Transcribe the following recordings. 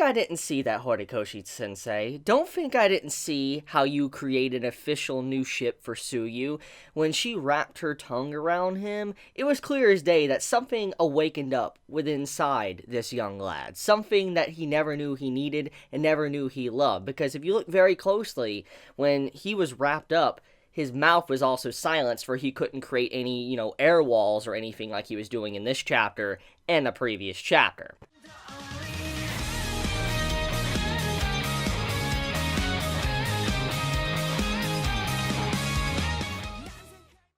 I didn't see that, Horikoshi-sensei. Don't think I didn't see how you created an official new ship for Tsuyu. When she wrapped her tongue around him, it was clear as day that something awakened up within inside this young lad. Something that he never knew he needed and never knew he loved. Because if you look very closely, when he was wrapped up, his mouth was also silenced, for he couldn't create any, air walls or anything like he was doing in this chapter and the previous chapter.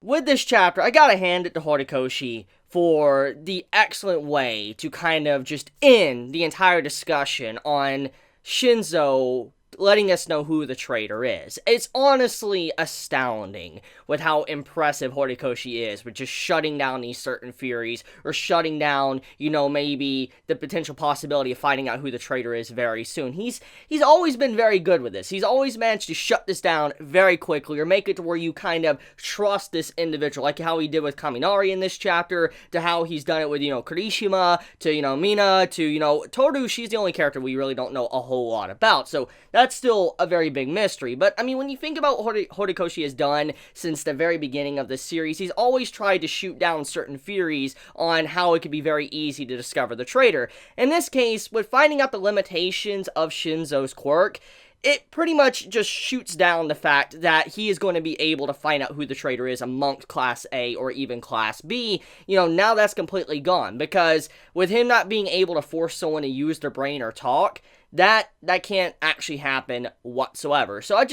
With this chapter, I gotta hand it to Horikoshi for the excellent way to kind of just end the entire discussion on Shinso letting us know who the traitor is. It's honestly astounding with how impressive Horikoshi is with just shutting down these certain theories, or shutting down, maybe the potential possibility of finding out who the traitor is very soon. He's always been very good with this. He's always managed to shut this down very quickly, or make it to where you kind of trust this individual, like how he did with Kaminari in this chapter, to how he's done it with, Kirishima, to, Mina, to, Toru. She's the only character we really don't know a whole lot about, so that's still a very big mystery. But, when you think about what Horikoshi has done since the very beginning of this series, he's always tried to shoot down certain theories on how it could be very easy to discover the traitor. In this case, with finding out the limitations of Shinso's quirk, it pretty much just shoots down the fact that he is going to be able to find out who the traitor is amongst Class A or even Class B. Now that's completely gone, because with him not being able to force someone to use their brain or talk, that can't actually happen whatsoever. So I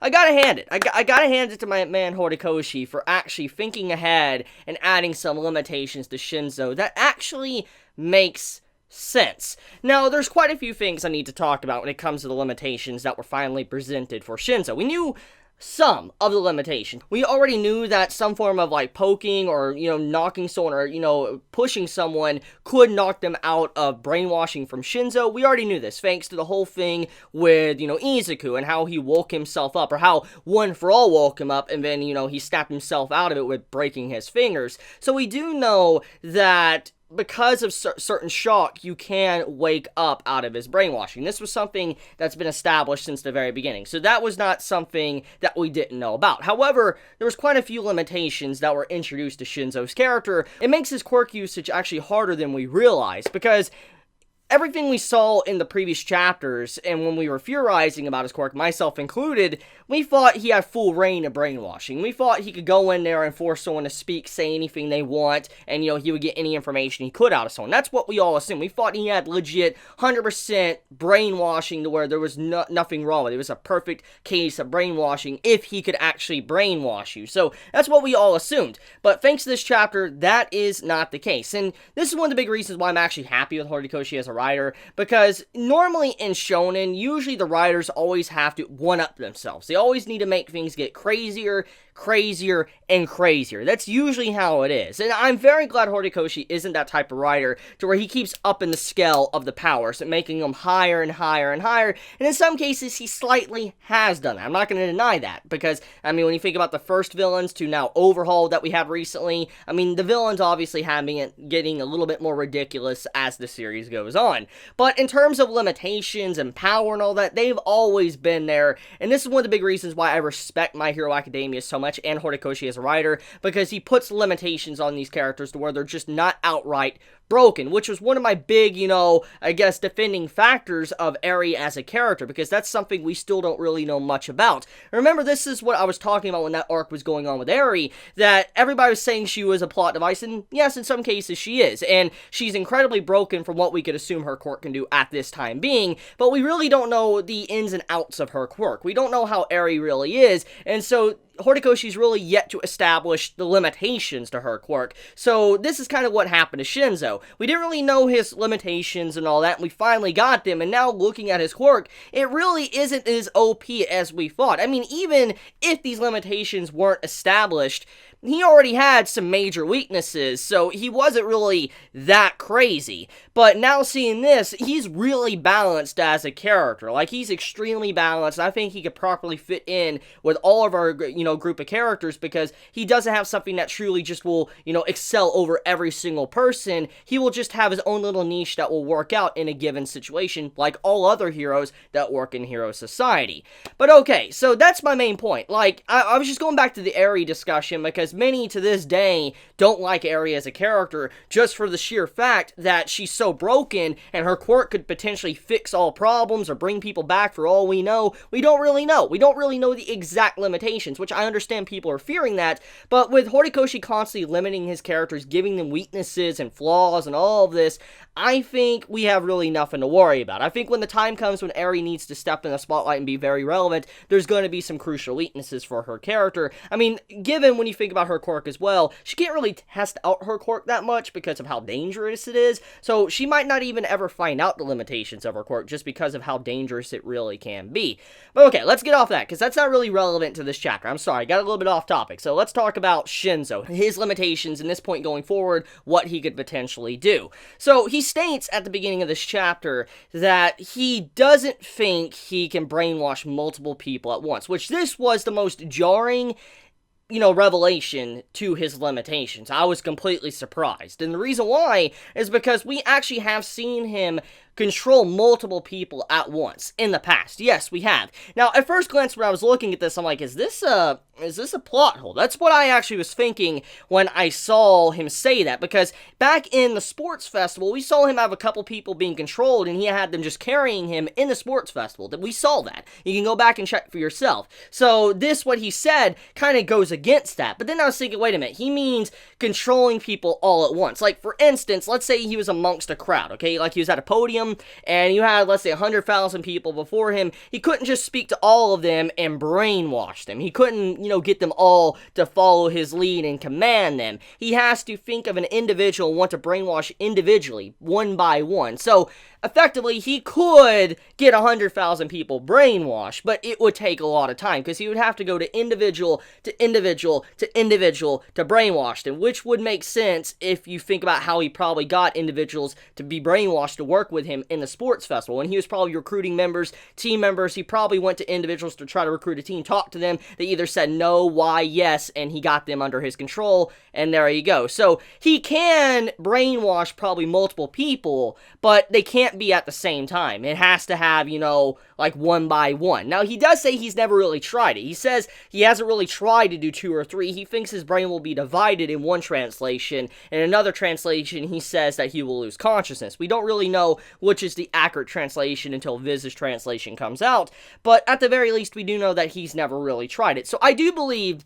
gotta hand it. I gotta hand it to my man Horikoshi for actually thinking ahead and adding some limitations to Shinso that actually makes sense. Now, there's quite a few things I need to talk about when it comes to the limitations that were finally presented for Shinso. We knew some of the limitations. We already knew that some form of poking or, knocking someone or, pushing someone could knock them out of brainwashing from Shinso. We already knew this, thanks to the whole thing with, Izuku and how he woke himself up, or how One For All woke him up, and then, he snapped himself out of it with breaking his fingers. So we do know that because of certain shock, you can wake up out of his brainwashing. This was something that's been established since the very beginning, so that was not something that we didn't know about. However, there was quite a few limitations that were introduced to Shinso's character. It makes his quirk usage actually harder than we realized, because everything we saw in the previous chapters, and when we were theorizing about his quirk, myself included, we thought he had full reign of brainwashing. We thought he could go in there and force someone to speak, say anything they want, and, he would get any information he could out of someone. That's what we all assumed. We thought he had legit 100% brainwashing to where there was nothing wrong with it. It was a perfect case of brainwashing if he could actually brainwash you. So that's what we all assumed. But thanks to this chapter, that is not the case. And this is one of the big reasons why I'm actually happy with Horikoshi as a writer, because normally in shonen, usually the writers always have to one-up themselves. They always need to make things get crazier, and crazier. That's usually how it is. And I'm very glad Horikoshi isn't that type of writer to where he keeps up in the scale of the powers and making them higher and higher and higher. And in some cases, he slightly has done that. I'm not going to deny that, because, when you think about the first villains to now Overhaul that we had recently, the villains obviously getting a little bit more ridiculous as the series goes on. But in terms of limitations and power and all that, they've always been there. And this is one of the big reasons why I respect My Hero Academia so much, and Horikoshi as a writer, because he puts limitations on these characters to where they're just not outright broken, which was one of my big, defending factors of Eri as a character, because that's something we still don't really know much about. Remember, this is what I was talking about when that arc was going on with Eri, that everybody was saying she was a plot device, and yes, in some cases she is, and she's incredibly broken from what we could assume her quirk can do at this time being, but we really don't know the ins and outs of her quirk. We don't know how Eri really is, and so Horikoshi's really yet to establish the limitations to her quirk. So this is kind of what happened to Shinso. We didn't really know his limitations and all that, and we finally got them, and now looking at his quirk, it really isn't as OP as we thought. Even if these limitations weren't established, he already had some major weaknesses, so he wasn't really that crazy. But now seeing this, he's really balanced as a character. Like, he's extremely balanced. I think he could properly fit in with all of our, group of characters, because he doesn't have something that truly just will, excel over every single person. He will just have his own little niche that will work out in a given situation, like all other heroes that work in hero society. But okay, so that's my main point. Like, I was just going back to the Eri discussion, because many to this day don't like Eri as a character, just for the sheer fact that she's so broken, and her quirk could potentially fix all problems or bring people back. For all we know, we don't really know. We don't really know the exact limitations, which I understand people are fearing that, but with Horikoshi constantly limiting his characters, giving them weaknesses and flaws and all of this, I think we have really nothing to worry about. I think when the time comes when Eri needs to step in the spotlight and be very relevant, there's going to be some crucial weaknesses for her character. I mean, given when you think about her quirk as well, she can't really test out her quirk that much because of how dangerous it is, so she might not even ever find out the limitations of her quirk just because of how dangerous it really can be. But okay, let's get off that, because that's not really relevant to this chapter. I'm sorry, I got a little bit off topic. So let's talk about Shinso, his limitations, and this point going forward, what he could potentially do. So he states at the beginning of this chapter that he doesn't think he can brainwash multiple people at once, which this was the most jarring revelation to his limitations. I was completely surprised. And the reason why is because we actually have seen him control multiple people at once in the past. Yes, we have. Now, at first glance, when I was looking at this, I'm like, is this a plot hole? That's what I actually was thinking when I saw him say that, because back in the sports festival, we saw him have a couple people being controlled, and he had them just carrying him in the sports festival. That we saw that. You can go back and check for yourself. So this, what he said, kind of goes against that. But then I was thinking, wait a minute, he means controlling people all at once. Like, for instance, let's say he was amongst a crowd, okay? Like, he was at a podium, and you had, let's say, 100,000 people before him. He couldn't just speak to all of them and brainwash them. He couldn't, get them all to follow his lead and command them. He has to think of an individual and want to brainwash individually, one by one. So, effectively, he could get 100,000 people brainwashed, but it would take a lot of time, because he would have to go to individual to individual to individual to brainwash them, which would make sense if you think about how he probably got individuals to be brainwashed to work with him in the sports festival. When he was probably recruiting team members, he probably went to individuals to try to recruit a team, talk to them, they either said no, why, yes, and he got them under his control, and there you go. So, he can brainwash probably multiple people, but they can't be at the same time. It has to have, like one by one. Now, he does say he's never really tried it. He says he hasn't really tried to do 2 or 3. He thinks his brain will be divided in one translation. In another translation, he says that he will lose consciousness. We don't really know which is the accurate translation until Viz's translation comes out, but at the very least, we do know that he's never really tried it. So I do believe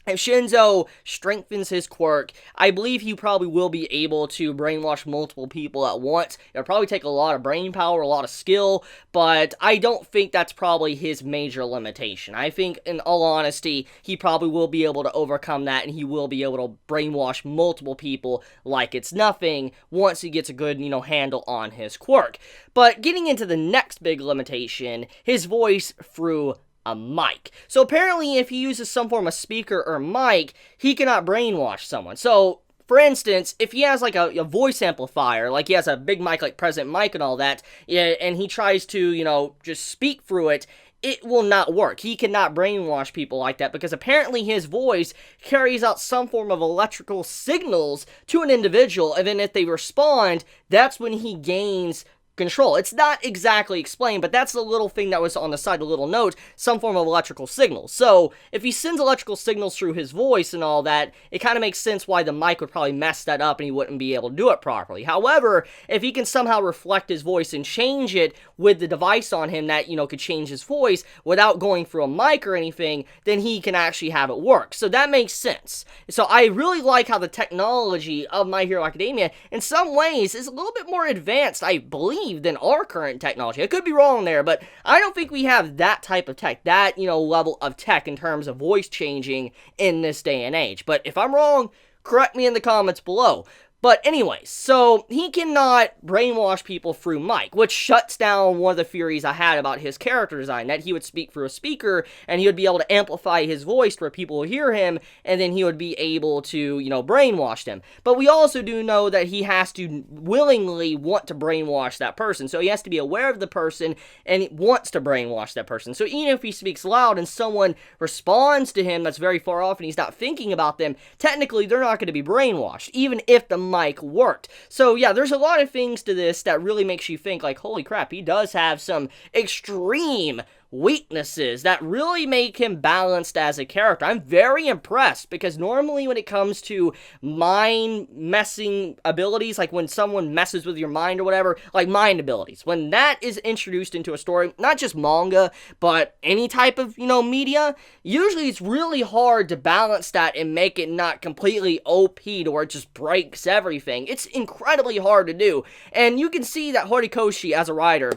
if Shinso strengthens his quirk, I believe he probably will be able to brainwash multiple people at once. It'll probably take a lot of brain power, a lot of skill, but I don't think that's probably his major limitation. I think, in all honesty, he probably will be able to overcome that, and he will be able to brainwash multiple people like it's nothing once he gets a good, handle on his quirk. But getting into the next big limitation, his voice through a mic. So apparently, if he uses some form of speaker or mic, he cannot brainwash someone. So, for instance, if he has like a voice amplifier, like he has a big mic like President Mike and all that, and he tries to, just speak through it, it will not work. He cannot brainwash people like that, because apparently his voice carries out some form of electrical signals to an individual, and then if they respond, that's when he gains control. It's not exactly explained, but that's the little thing that was on the side, the little note, some form of electrical signal. So, if he sends electrical signals through his voice and all that, it kind of makes sense why the mic would probably mess that up and he wouldn't be able to do it properly. However, if he can somehow reflect his voice and change it with the device on him that, could change his voice without going through a mic or anything, then he can actually have it work. So that makes sense. So I really like how the technology of My Hero Academia, in some ways, is a little bit more advanced, I believe, than our current technology. I could be wrong there, but I don't think we have that type of tech, that, level of tech in terms of voice changing in this day and age. But if I'm wrong, correct me in the comments below. But anyways, so he cannot brainwash people through mic, which shuts down one of the theories I had about his character design, that he would speak through a speaker, and he would be able to amplify his voice where people would hear him, and then he would be able to, brainwash them. But we also do know that he has to willingly want to brainwash that person, so he has to be aware of the person, and wants to brainwash that person. So even if he speaks loud and someone responds to him that's very far off and he's not thinking about them, technically they're not going to be brainwashed, even if the mic worked. So yeah, there's a lot of things to this that really makes you think like, holy crap, he does have some extreme weaknesses that really make him balanced as a character. I'm very impressed, because normally when it comes to mind-messing abilities, like when someone messes with your mind or whatever, like mind abilities, when that is introduced into a story, not just manga, but any type of, media, usually it's really hard to balance that and make it not completely OP to where it just breaks everything. It's incredibly hard to do, and you can see that Horikoshi, as a writer,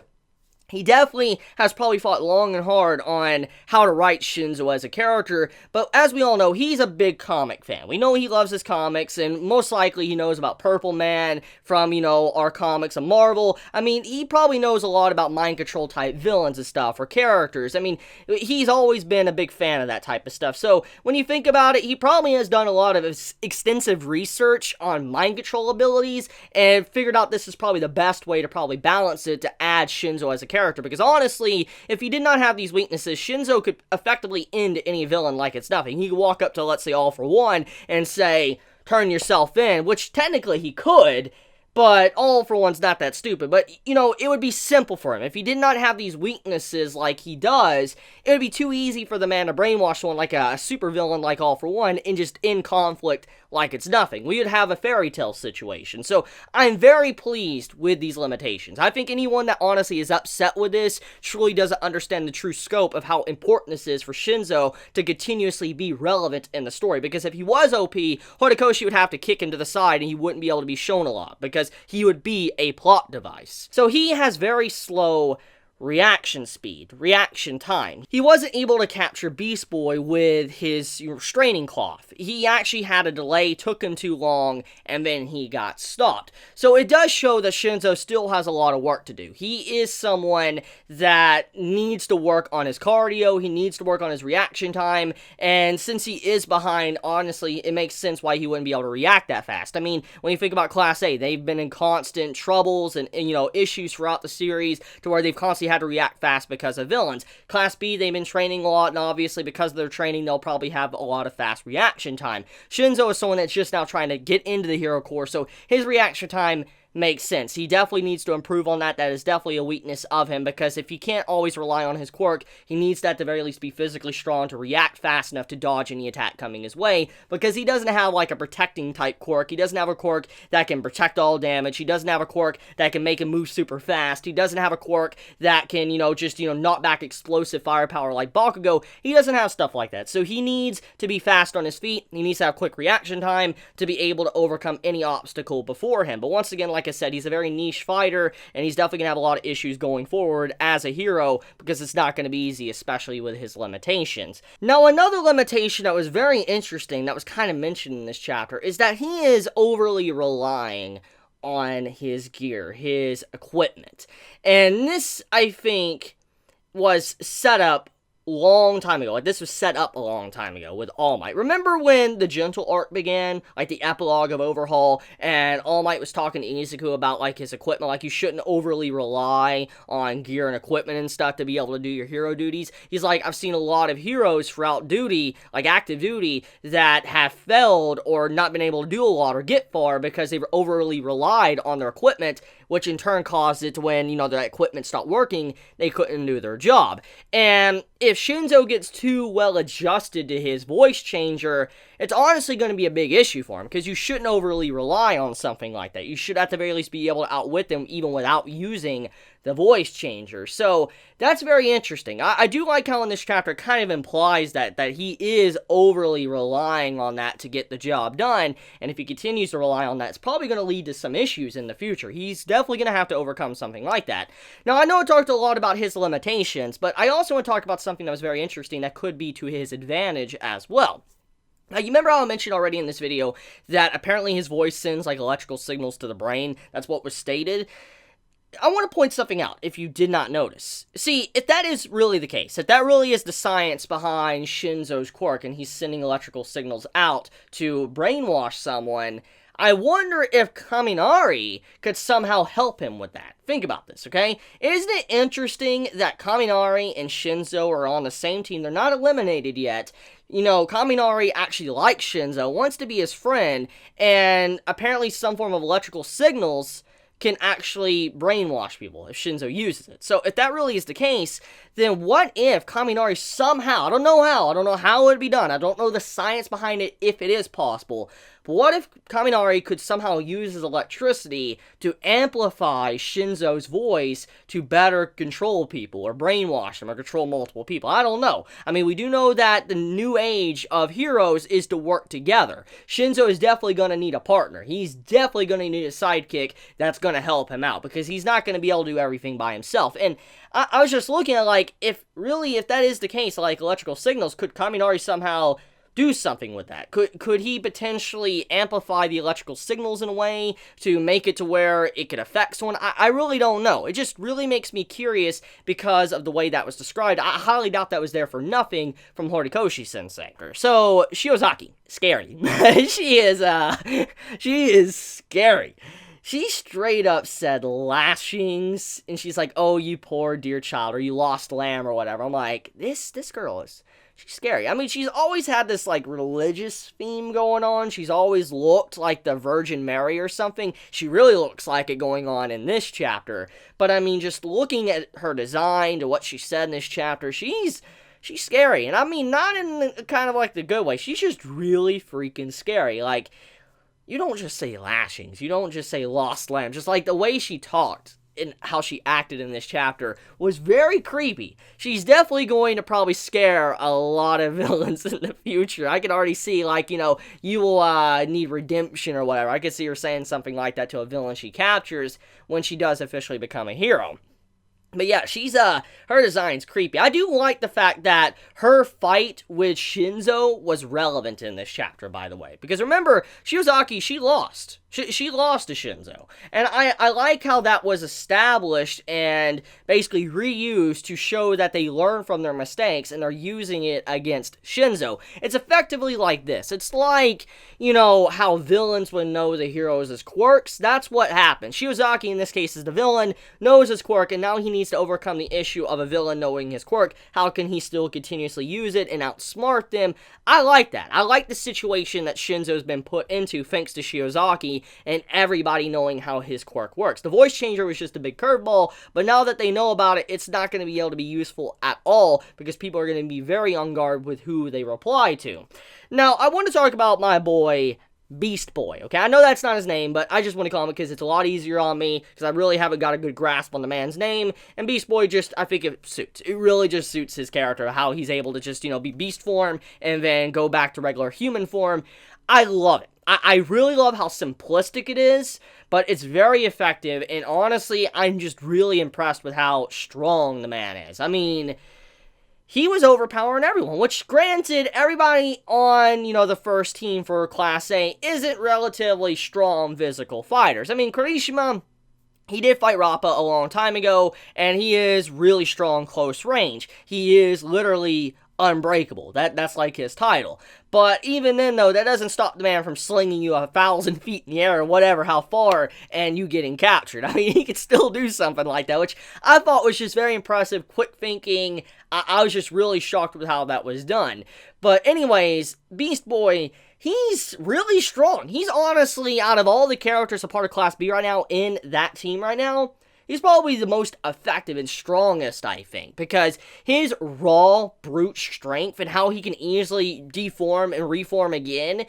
he definitely has probably fought long and hard on how to write Shinso as a character, but as we all know, he's a big comic fan. We know he loves his comics, and most likely he knows about Purple Man from, our comics of Marvel. I mean, he probably knows a lot about mind control type villains and stuff, or characters. I mean, he's always been a big fan of that type of stuff. So when you think about it, he probably has done a lot of extensive research on mind control abilities, and figured out this is probably the best way to probably balance it to add Shinso as a character, because honestly, if he did not have these weaknesses, Shinso could effectively end any villain like it's nothing. He could walk up to, let's say, All For One and say, turn yourself in, which technically he could, but All For One's not that stupid. But, it would be simple for him. If he did not have these weaknesses like he does, it would be too easy for the man to brainwash one like a super villain like All For One and just end conflict like it's nothing. We would have a fairy tale situation. So I'm very pleased with these limitations. I think anyone that honestly is upset with this truly doesn't understand the true scope of how important this is for Shinso to continuously be relevant in the story. Because if he was OP, Horikoshi would have to kick him to the side and he wouldn't be able to be shown a lot, because he would be a plot device. So he has very slow reaction speed, reaction time. He wasn't able to capture Beast Boy with his restraining cloth. He actually had a delay, took him too long, and then he got stopped. So it does show that Shinso still has a lot of work to do. He is someone that needs to work on his cardio, he needs to work on his reaction time, and since he is behind, honestly, it makes sense why he wouldn't be able to react that fast. I mean, when you think about Class A, they've been in constant troubles and issues throughout the series to where they've constantly had to react fast because of villains. Class B, they've been training a lot, and obviously because of their training, they'll probably have a lot of fast reaction time. Shinso is someone that's just now trying to get into the hero core, so his reaction time makes sense. He definitely needs to improve on that. That is definitely a weakness of him, because if he can't always rely on his quirk, he needs that to very least be physically strong to react fast enough to dodge any attack coming his way, because he doesn't have like a protecting type quirk. He doesn't have a quirk that can protect all damage. He doesn't have a quirk that can make him move super fast. He doesn't have a quirk that can, just knock back explosive firepower like Bakugo. He doesn't have stuff like that. So he needs to be fast on his feet. He needs to have quick reaction time to be able to overcome any obstacle before him. But once again, like I said, he's a very niche fighter, and he's definitely going to have a lot of issues going forward as a hero, because it's not going to be easy, especially with his limitations. Now, another limitation that was very interesting, that was kind of mentioned in this chapter, is that he is overly relying on his gear, his equipment. And this, I think, was set up long time ago. Like, this was set up a long time ago with All Might. Remember when the Gentle arc began, like the epilogue of Overhaul, and All Might was talking to Izuku about like his equipment, like you shouldn't overly rely on gear and equipment and stuff to be able to do your hero duties. He's like, I've seen a lot of heroes throughout duty, like active duty, that have failed or not been able to do a lot or get far because they've overly relied on their equipment, which in turn caused it to when, their equipment stopped working, they couldn't do their job. And if Shinso gets too well adjusted to his voice changer, it's honestly going to be a big issue for him, because you shouldn't overly rely on something like that. You should at the very least be able to outwit them even without using the voice changer. So that's very interesting. I do like how in this chapter it kind of implies that he is overly relying on that to get the job done, and if he continues to rely on that, it's probably going to lead to some issues in the future. He's definitely going to have to overcome something like that. Now, I know I talked a lot about his limitations, but I also want to talk about something that was very interesting that could be to his advantage as well. Now, you remember how I mentioned already in this video that apparently his voice sends, like, electrical signals to the brain? That's what was stated. I want to point something out, if you did not notice. See, if that is really the case, if that really is the science behind Shinso's quirk, and he's sending electrical signals out to brainwash someone, I wonder if Kaminari could somehow help him with that. Think about this, okay? Isn't it interesting that Kaminari and Shinso are on the same team? They're not eliminated yet. You know, Kaminari actually likes Shinso, wants to be his friend, and apparently some form of electrical signals can actually brainwash people if Shinso uses it. So if that really is the case, then what if Kaminari somehow, I don't know how it would be done, I don't know the science behind it if it is possible, but what if Kaminari could somehow use his electricity to amplify Shinso's voice to better control people, or brainwash them, or control multiple people? I don't know. I mean, we do know that the new age of heroes is to work together. Shinso is definitely going to need a partner. He's definitely going to need a sidekick that's going to help him out, because he's not going to be able to do everything by himself. And I was just looking at, like, if that is the case, like, electrical signals, could Kaminari somehow do something with that? Could he potentially amplify the electrical signals in a way to make it to where it could affect someone? I really don't know. It just really makes me curious because of the way that was described. I highly doubt that was there for nothing from Horikoshi-sensei. So, Shiozaki, scary. she is scary. She straight up said lashings, and she's like, oh, you poor dear child, or you lost lamb, or whatever. I'm like, this girl she's scary. I mean, she's always had this, like, religious theme going on. She's always looked like the Virgin Mary or something. She really looks like it going on in this chapter. But, I mean, just looking at her design, to what she said in this chapter, she's scary. And, I mean, not in the, kind of like the good way. She's just really freaking scary. Like, you don't just say lashings. You don't just say lost lamb. Just like the way she talked and how she acted in this chapter was very creepy. She's definitely going to probably scare a lot of villains in the future. I can already see, like, you know, you will need redemption or whatever. I could see her saying something like that to a villain she captures when she does officially become a hero. But yeah, she's, her design's creepy. I do like the fact that her fight with Shinso was relevant in this chapter, by the way. Because remember, Shiozaki, she lost. She lost to Shinso. And I like how that was established and basically reused to show that they learn from their mistakes and are using it against Shinso. It's effectively like this. It's like, you know, how villains would know the heroes as quirks. That's what happened. Shiozaki, in this case, is the villain, knows his quirk, and now he needs to overcome the issue of a villain knowing his quirk. How can he still continuously use it and outsmart them? I like that. I like the situation that Shinso's been put into thanks to Shiozaki and everybody knowing how his quirk works. The voice changer was just a big curveball, but now that they know about it, it's not going to be able to be useful at all because people are going to be very on guard with who they reply to. Now, I want to talk about my boy Beast Boy, okay? I know that's not his name, but I just want to call him because it's a lot easier on me because I really haven't got a good grasp on the man's name, and Beast Boy just, I think it suits. It really just suits his character, how he's able to just, you know, be beast form and then go back to regular human form. I love it. I really love how simplistic it is, but it's very effective, and honestly, I'm just really impressed with how strong the man is. I mean, he was overpowering everyone, which, granted, everybody on, you know, the first team for Class A isn't relatively strong physical fighters. I mean, Kirishima, he did fight Rappa a long time ago, and he is really strong close range. He is literally unbreakable. That's like his title. But even then, though, that doesn't stop the man from slinging you 1,000 feet in the air or whatever, how far, and you getting captured. I mean, he could still do something like that, which I thought was just very impressive, quick thinking. I was just really shocked with how that was done. But anyways, Beast Boy, he's really strong. He's honestly, out of all the characters a part of Class B right now in that team right now, he's probably the most effective and strongest, I think, because his raw, brute strength and how he can easily deform and reform again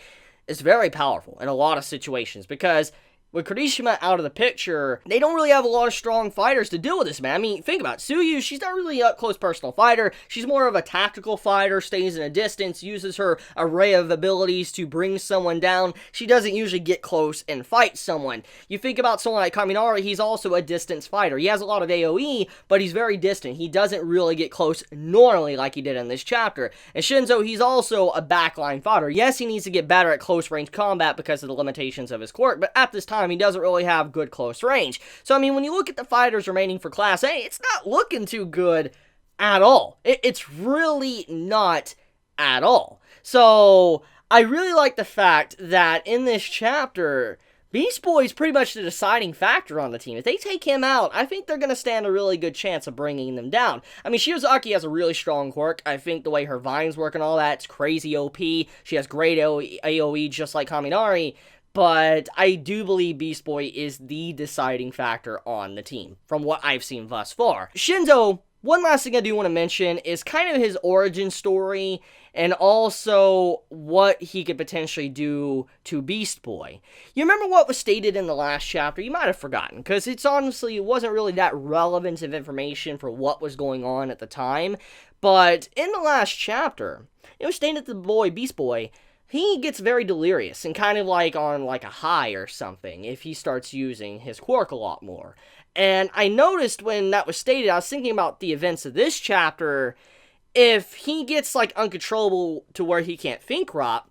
is very powerful in a lot of situations, because with Kirishima out of the picture, they don't really have a lot of strong fighters to deal with this, man. I mean, think about it. Tsuyu, she's not really a close personal fighter. She's more of a tactical fighter, stays in a distance, uses her array of abilities to bring someone down. She doesn't usually get close and fight someone. You think about someone like Kaminari, he's also a distance fighter. He has a lot of AoE, but he's very distant. He doesn't really get close normally like he did in this chapter. And Shinso, he's also a backline fighter. Yes, he needs to get better at close range combat because of the limitations of his quirk, but at this time, he doesn't really have good close range. So, I mean, when you look at the fighters remaining for Class A, it's not looking too good at all. It's really not at all. So, I really like the fact that in this chapter, Beast Boy is pretty much the deciding factor on the team. If they take him out, I think they're going to stand a really good chance of bringing them down. I mean, Shiozaki has a really strong quirk. I think the way her vines work and all that, it's crazy OP. She has great AoE just like Kaminari. But I do believe Beast Boy is the deciding factor on the team, from what I've seen thus far. Shinso, one last thing I do want to mention is kind of his origin story, and also what he could potentially do to Beast Boy. You remember what was stated in the last chapter? You might have forgotten, because it wasn't really that relevant of information for what was going on at the time. But in the last chapter, it was stated that the boy, Beast Boy, he gets very delirious and kind of like on like a high or something if he starts using his quirk a lot more. And I noticed when that was stated, I was thinking about the events of this chapter. If he gets like uncontrollable to where he can't think right,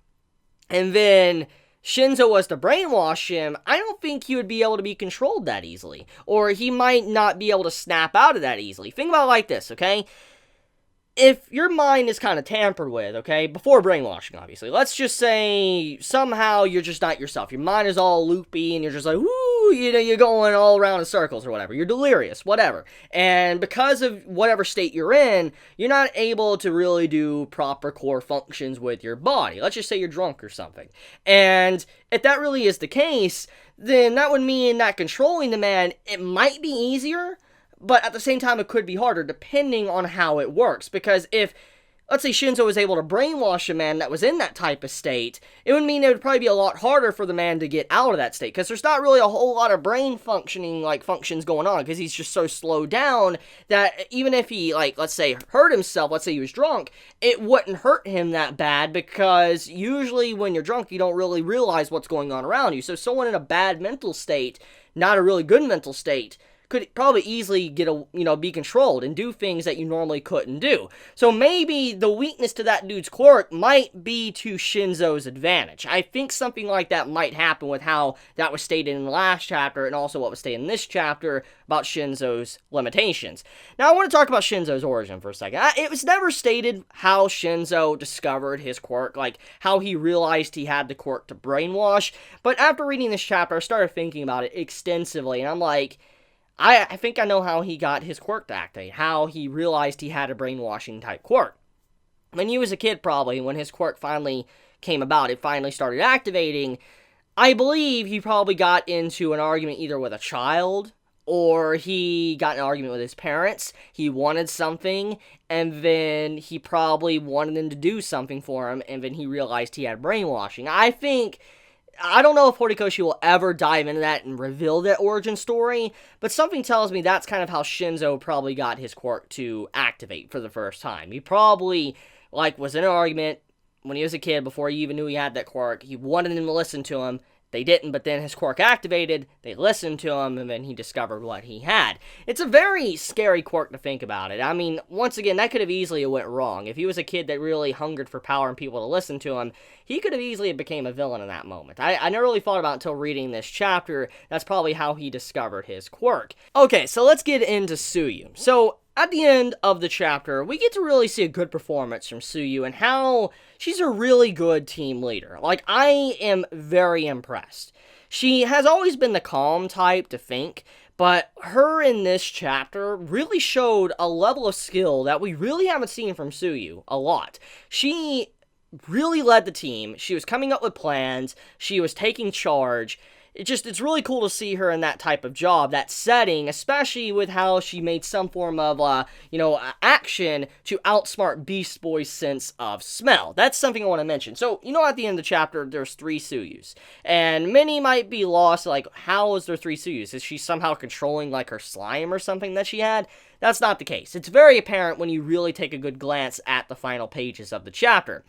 and then Shinso was to brainwash him, I don't think he would be able to be controlled that easily. Or he might not be able to snap out of that easily. Think about it like this, okay? If your mind is kind of tampered with, okay, before brainwashing, obviously, let's just say somehow you're just not yourself. Your mind is all loopy and you're just like, woo, you know, you're going all around in circles or whatever. You're delirious, whatever. And because of whatever state you're in, you're not able to really do proper core functions with your body. Let's just say you're drunk or something. And if that really is the case, then that would mean that controlling the man, it might be easier, but at the same time, it could be harder, depending on how it works. Because if, let's say Shinso was able to brainwash a man that was in that type of state, it would mean it would probably be a lot harder for the man to get out of that state. Because there's not really a whole lot of brain functions going on. Because he's just so slowed down that even if he, like, let's say, hurt himself, let's say he was drunk, it wouldn't hurt him that bad. Because usually when you're drunk, you don't really realize what's going on around you. So someone in a bad mental state, not a really good mental state, could probably easily be controlled and do things that you normally couldn't do. So maybe the weakness to that dude's quirk might be to Shinso's advantage. I think something like that might happen with how that was stated in the last chapter and also what was stated in this chapter about Shinso's limitations. Now I want to talk about Shinso's origin for a second. It was never stated how Shinso discovered his quirk, like how he realized he had the quirk to brainwash, but after reading this chapter I started thinking about it extensively and I'm like, I think I know how he got his quirk to activate, how he realized he had a brainwashing type quirk. When he was a kid probably, when his quirk finally came about, it finally started activating, I believe he probably got into an argument either with a child, or he got in an argument with his parents, he wanted something, and then he probably wanted them to do something for him, and then he realized he had brainwashing. I don't know if Horikoshi will ever dive into that and reveal that origin story, but something tells me that's kind of how Shinso probably got his quirk to activate for the first time. He probably, was in an argument when he was a kid before he even knew he had that quirk. He wanted them to listen to him. They didn't, but then his quirk activated, they listened to him, and then he discovered what he had. It's a very scary quirk to think about it. I mean, once again, that could have easily went wrong. If he was a kid that really hungered for power and people to listen to him, he could have easily became a villain in that moment. I never really thought about it until reading this chapter. That's probably how he discovered his quirk. Okay, so let's get into Tsuyu. So, at the end of the chapter, we get to really see a good performance from Tsuyu and how she's a really good team leader. I am very impressed. She has always been the calm type to think, but her in this chapter really showed a level of skill that we really haven't seen from Tsuyu a lot. She really led the team. She was coming up with plans. She was taking charge. it's really cool to see her in that type of job, that setting, especially with how she made some form of, action to outsmart Beast Boy's sense of smell. That's something I want to mention. So, at the end of the chapter, there's 3 Suyus, and many might be lost, like, how is there 3 Suyus? Is she somehow controlling, like, her slime or something that she had? That's not the case. It's very apparent when you really take a good glance at the final pages of the chapter.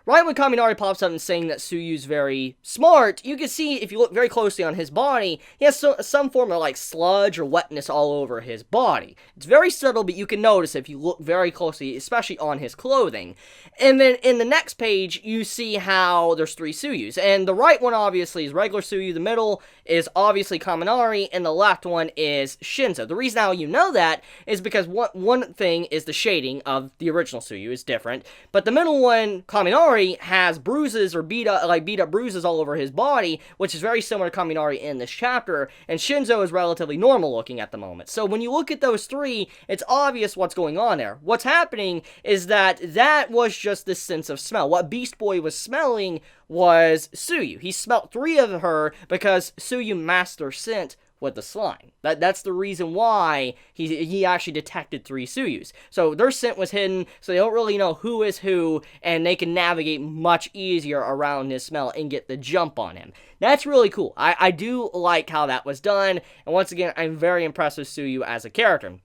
Right when Kaminari pops up and saying that Suyu's very smart, you can see, if you look very closely on his body, he has some form of, like, sludge or wetness all over his body. It's very subtle, but you can notice if you look very closely, especially on his clothing. And then in the next page, you see how there's 3 Suyus. And the right one, obviously, is regular Suyu. The middle is obviously Kaminari, and the left one is Shinso. The reason how you know that is because one thing is the shading of the original Suyu is different, but the middle one, Kaminari, has bruises or beat up bruises all over his body, which is very similar to Kaminari in this chapter, and Shinso is relatively normal looking at the moment. So when you look at those 3, it's obvious what's going on there. What's happening is that was just this sense of smell. What Beast Boy was smelling was Suyu. He smelt 3 of her because Suyu masked her scent with the slime. That's the reason why he actually detected 3 Suyus. So their scent was hidden, so they don't really know who is who, and they can navigate much easier around his smell and get the jump on him. That's really cool. I do like how that was done, and once again, I'm very impressed with Suyu as a character.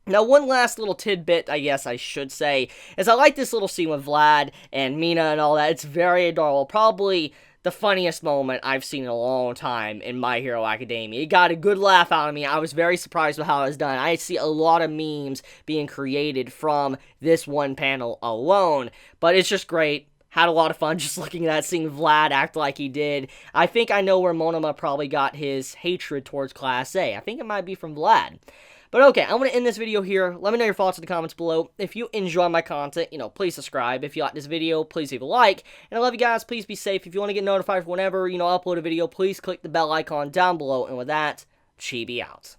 Now, one last little tidbit, I guess I should say, is I like this little scene with Vlad and Mina and all that. It's very adorable. Probably the funniest moment I've seen in a long time in My Hero Academia. It got a good laugh out of me. I was very surprised with how it was done. I see a lot of memes being created from this one panel alone, but it's just great. Had a lot of fun just looking at that, seeing Vlad act like he did. I think I know where Monoma probably got his hatred towards Class A. I think it might be from Vlad. But okay, I'm going to end this video here. Let me know your thoughts in the comments below. If you enjoy my content, please subscribe. If you like this video, please leave a like. And I love you guys. Please be safe. If you want to get notified for whenever, I upload a video, please click the bell icon down below. And with that, Chibi out.